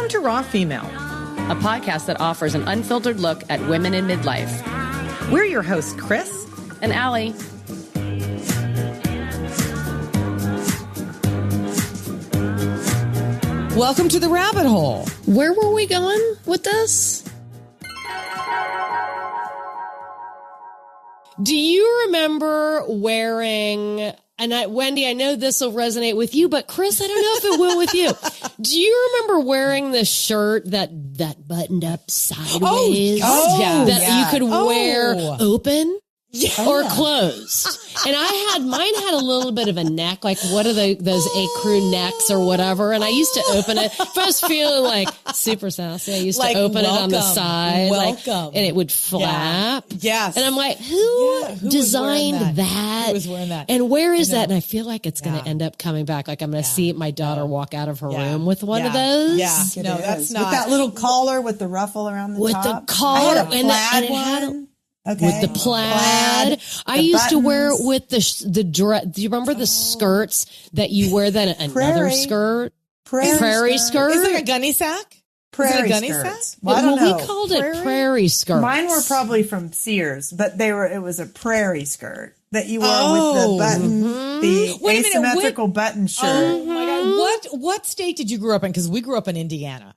Welcome to Raw Female, a podcast that offers an unfiltered look at women in midlife. We're your hosts, Kris and Allie. Welcome to the rabbit hole. Where were we going with this? Do you remember wearing, and Wendy, I know this will resonate with you, but Kris, I don't know if it will with you. Do you remember wearing the shirt that buttoned up sideways? You could wear open or closed? And mine had a little bit of a neck, like what are those ecru necks or whatever. And I used to open it. If I was feeling like super sassy, I used to open it on the side. And it would flap. Yeah. Yes. And I'm like, who designed that? Who was wearing that? And where is that? And I feel like it's going to end up coming back. Like I'm going to see my daughter walk out of her room with one of those. Yeah. No, that's not. With that little collar with the ruffle around the top. With the collar. I had a plaid one. Okay. With the plaid. I used to wear it with the dress. Do you remember the skirts that you wear then another skirt? Prairie skirt? Is it a gunny sack? Prairie skirts. Well, I don't know. We called it prairie skirts. Mine were probably from Sears, but it was a prairie skirt that you wore with the button, the asymmetrical button shirt. Oh my God. What state did you grow up in? Because we grew up in Indiana.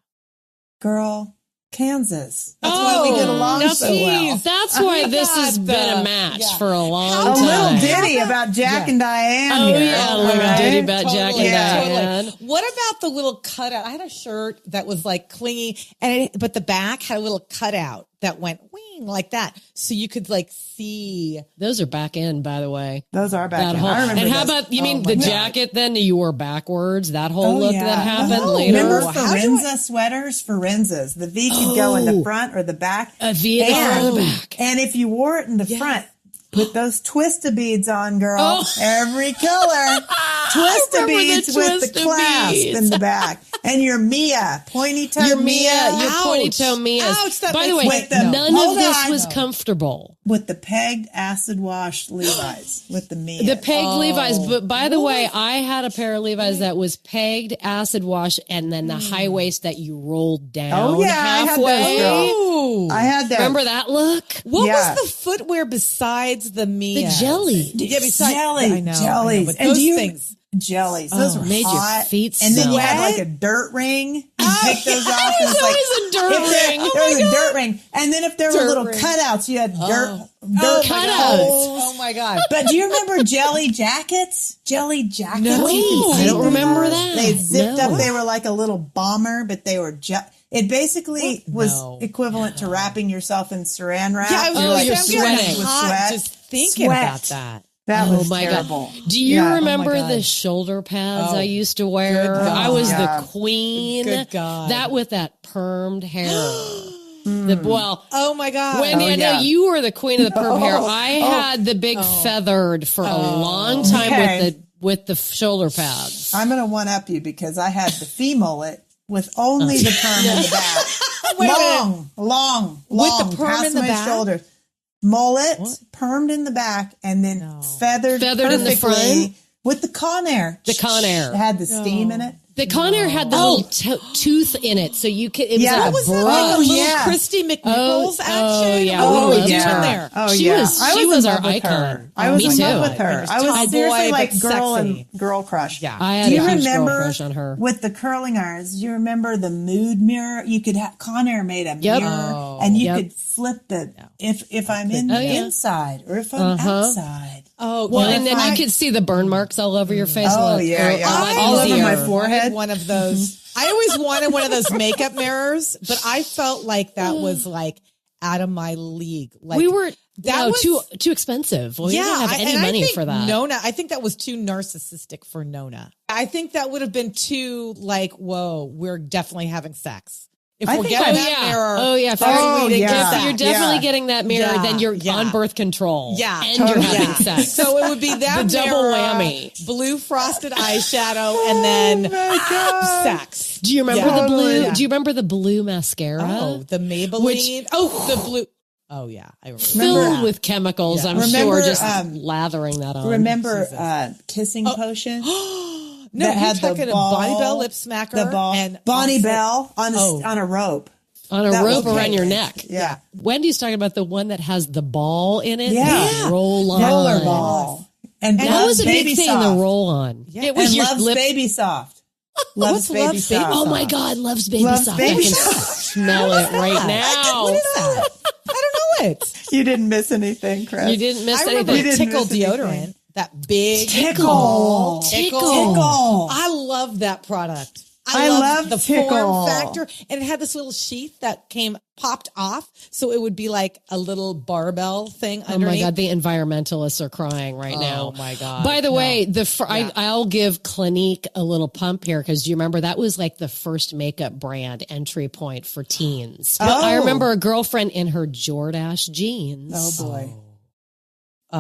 Girl. Kansas. That's why we get along so well. That's why this has been a match for a long time. A little ditty about Jack and Diane. A little ditty about Jack and Diane. Totally. What about the little cutout? I had a shirt that was like clingy, but the back had a little cutout that went wing like that, so you could like see. Those are back in, by the way. Those are back in. I remember. And how about the jacket? Then you wore backwards. That whole look that happened later. Remember Forenza sweaters? Forenzas. The V could go in the front or the back. A V in the back. And if you wore it in the front, put those twista beads on, girl. Every color. Twista beads with the clasp in the back. And your Mia, Pointy-toe Mias. Your Pointy-toe Mias. Ouch, by the way, none of this was comfortable. With the pegged acid wash Levi's, with the Mias. The pegged Levi's. But by the way, I had a pair of Levi's that was pegged acid wash and then the high waist that you rolled down halfway. I had that. Remember that look? What was the footwear besides the Mias? The Jellies. Yeah, besides Jellies. I know, Jellies. but those things. Jellies. Those were made hot. your feet and then you smell. had like a dirt ring. You take those off. There was always a dirt ring. There was a dirt ring. And then if there were little cutouts, you had dirt cutouts. Oh my God. But do you remember jelly jackets? Jelly jackets? No, I don't remember that. They zipped up. They were like a little bomber, but they were it basically was equivalent to wrapping yourself in saran wrap. Yeah, you're sweating. With sweat. Just thinking about that. That was my terrible. God. Do you remember the shoulder pads I used to wear? I was the queen. Good God. That with that permed hair. Oh my God. Wendy, I know you were the queen of the perm hair. I had the big feathered for a long time with the shoulder pads. I'm going to one up you because I had the Fe-mullet with only the perm in the back. long. With the perm in the back? Shoulder. Mullet, permed in the back, and then feathered in the front with the Conair. The Conair. It had the steam in it. The Conair had the little tooth in it, so you could. It was like a brush. Like a little Christy McNichols action. There. She was our icon. I was in love with her. I was seriously like girl crush. Yeah, I had a huge girl crush on her. With the curling irons, do you remember the mood mirror? You could have Conair made a mirror, and you could flip the if I'm in the inside or if I'm outside. Oh, well, and then you could see the burn marks all over your face. Oh, all over my forehead. One of those. I always wanted one of those makeup mirrors, but I felt like that was like out of my league. Like we were too expensive. Well, we didn't have any money for that. Nona, I think that was too narcissistic for Nona. I think that would have been too like, whoa, we're definitely having sex. If we're getting that mirror, if you're definitely getting that mirror, then you're on birth control. Yeah, and you're having sex. So it would be that the double whammy, blue frosted eyeshadow, and then sex. Do you remember the blue? Yeah. Do you remember the blue mascara? Oh, the Maybelline. The blue. Oh yeah, I remember. Filled with chemicals. I'm sure, just lathering that on. Remember kissing potion? No, that you're had the talking a ball, Bonnie Bell lip smacker the ball, and Bonnie also- Bell on a rope. On a That rope was around great. your neck. Yeah. Wendy's talking about the one that has the ball in it. Yeah. Roll on. Rollerball. And That Love's was a Baby big thing, Soft. the roll on. Yeah. It was And your Love's lip. Baby Soft. Love's Baby Love's Baby Soft. Oh my God, Love's Baby Love's Soft. Baby I can Soft. smell it right now. What is that? I don't know it. You didn't miss anything, Chris. You didn't miss I remember anything. didn't Tickle miss anything. deodorant. That big Tickle. Tickle. I love that product. I loved love the Tickle. form factor, and it had this little sheath that popped off, so it would be like a little barbell thing Oh underneath. my God, the environmentalists are crying right now. Oh my God. By the No. way, I'll give Clinique a little pump here because do you remember that was like the first makeup brand entry point for teens? Oh. I remember a girlfriend in her Jordache jeans. Oh boy.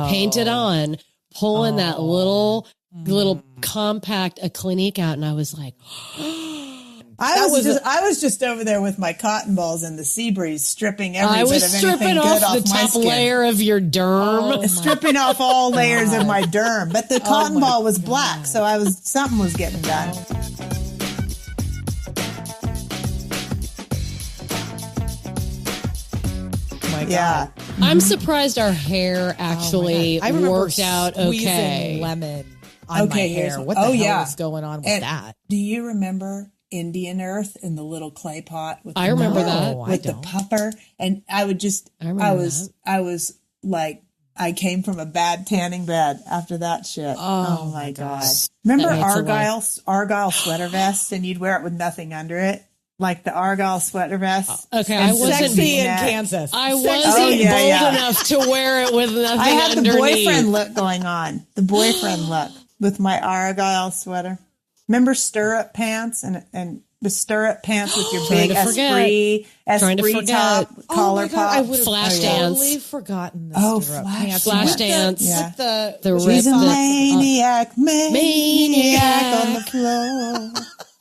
Painted on, pulling that little compact a Clinique out, and I was like, I was just over there with my cotton balls in the sea breeze, stripping every I bit was of anything stripping good off the my top skin. layer of your derm. Stripping off all layers of my derm, but the cotton ball was black, so something was getting done. Oh my God. Yeah, I'm surprised our hair actually I remember worked out squeezing okay. lemon on my here's hair. one. What the Oh, hell yeah. was going on with And that? do you remember Indian Earth in the little clay pot with I remember No, that. I with the don't. pupper? And I remember was like, I came from a bad tanning bed after that shit. Oh my God. Remember That Argyle sweater vests, and you'd wear it with nothing under it? Like the Argyle sweater vest. Okay, And I wasn't Sexy in neck. Kansas. I Sexy. wasn't Oh, yeah, bold yeah. enough to wear it with nothing I had the underneath. boyfriend look going on. The boyfriend look with my Argyle sweater. Remember stirrup pants and the stirrup pants with your Trying big to forget. Trying to esprit forget. top, collar Oh my God, I pop. would have Flash totally dance. forgotten the Oh, stirrup flash pants. Flash With the- dance. Yeah. With the The She's a rip, maniac on the Maniac. floor.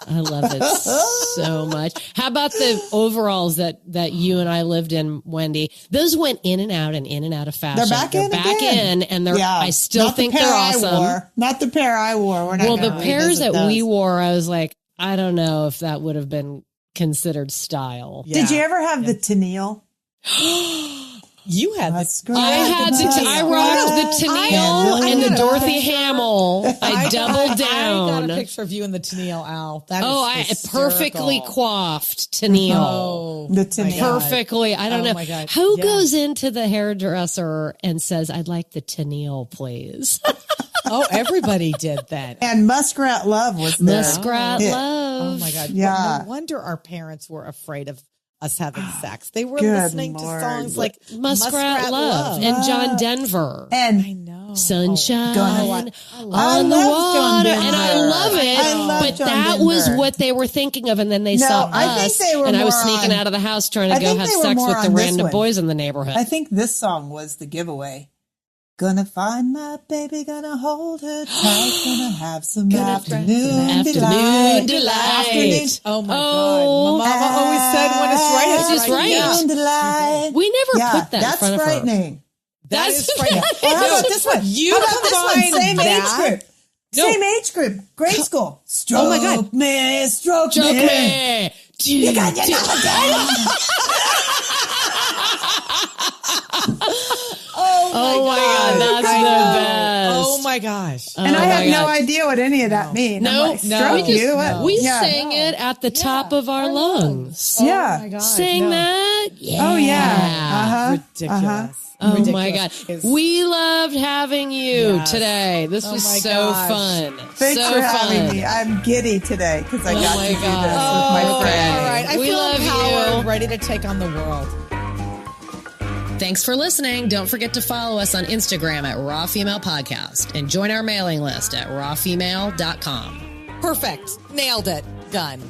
I love it so much. How about the overalls that you and I lived in, Wendy? Those went in and out of fashion. They're back in again. and they're. Yeah. I still Not the think pair they're I awesome. wore. Not the pair I wore. We're not Well, the gonna pairs revisit that we those. wore, I was like, I don't know if that would have been considered style. Yeah. Did you ever have the Tennille? You had Let's the. go. I rocked the Tennille and the got a Dorothy picture. Hamel. I doubled I down. got a picture of you in the Tennille, Al. That Oh, is I hysterical. perfectly coiffed Tennille. Oh, The my Tennille. God. Perfectly. I don't Oh know. my God. Who Yeah. goes into the hairdresser and says, I'd like the Tennille, please? Oh, everybody did that. And Muskrat Love was there. Muskrat Yeah. Love. Oh my God. Yeah. No wonder our parents were afraid of us having sex. They were Good listening Lord. to songs like Muskrat Love and John Denver. And I know. Sunshine Gonna- on the love John water, Denver. and I love it. I love but John that Denver. was what they were thinking of, and then they No, saw I think us, they were and I was more sneaking on- out of the house trying to I go think have they were sex more with the on this random one. boys in the neighborhood. I think this song was the giveaway. Gonna find my baby, gonna hold her tight, gonna have some afternoon delight. delight. Oh my Oh. God. My mama always said when it's right, It's just right. Afternoon delight. We never Yeah, put that in that's front of her. frightening. That is frightening. Well, how about this one? You How about this one? combine Same that- age group. No. Same age group. Grade school. Stroke Oh my God. me, stroke Joke me. me. You got your number down. Oh my God, that's the best. Oh my gosh. And I my had no God. idea what any of that mean. I'm No, like, no. stroke We just- you? What? We Yeah. sang it at the top of our lungs. Yeah. Oh my God. Sang no. that? Yeah. Oh yeah. Ridiculous. Oh Ridiculous. my God. It's- We loved having you Yes. today. This Oh was my so gosh. fun. Thanks so for fun. having me. I'm giddy today because I got my to do this God. with my Oh, friend. All right. I We feel love empowered, you. ready to take on the world. Thanks for listening. Don't forget to follow us on Instagram at Raw Female Podcast and join our mailing list at rawfemale.com. Perfect. Nailed it. Done.